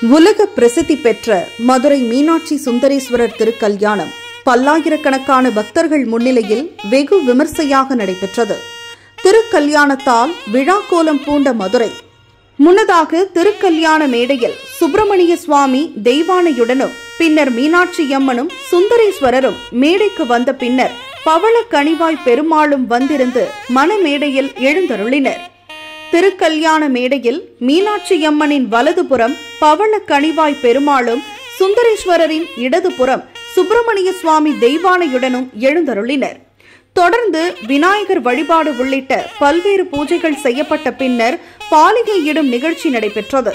உலக பிரசித்தி பெற்ற மதுரை மீனாட்சி சுந்தரேஸ்வரர் திருக்கல்யாணம் பல்லாயிரக்கணக்கான பக்தர்கள் முன்னிலையில் வெகு விமர்சையாக நடைபெற்றது. திருக்கல்யாணத்தால் விழா கோலம் பூண்ட மதுரை. முன்னதாக திருக்கல்யாண மேடையில் சுப்பிரமணிய சுவாமி தெய்வானையுடனும் பின்னர் மீனாட்சி அம்மனும் சுந்தரேஸ்வரரும் மேடைக்கு வந்த பின்னர் பவள கனிவாய் பெருமாளும் வந்திருந்து மணமேடையில் எழுந்தருளினர். திருக்கல்யாண மேடையில் மீனாட்சி அம்மனின் வலதுபுறம் பவள கனிவாய் பெருமாளும் சுந்தரேஸ்வரரின் இடதுபுறம் சுப்பிரமணிய சுவாமி தெய்வானையுடனும் எழுந்தருளினர். தொடர்ந்து விநாயகர் வழிபாடு உள்ளிட்ட பல்வேறு பூஜைகள் செய்யப்பட்ட பின்னர் பாலிகை இடும் நிகழ்ச்சி நடைபெற்றது.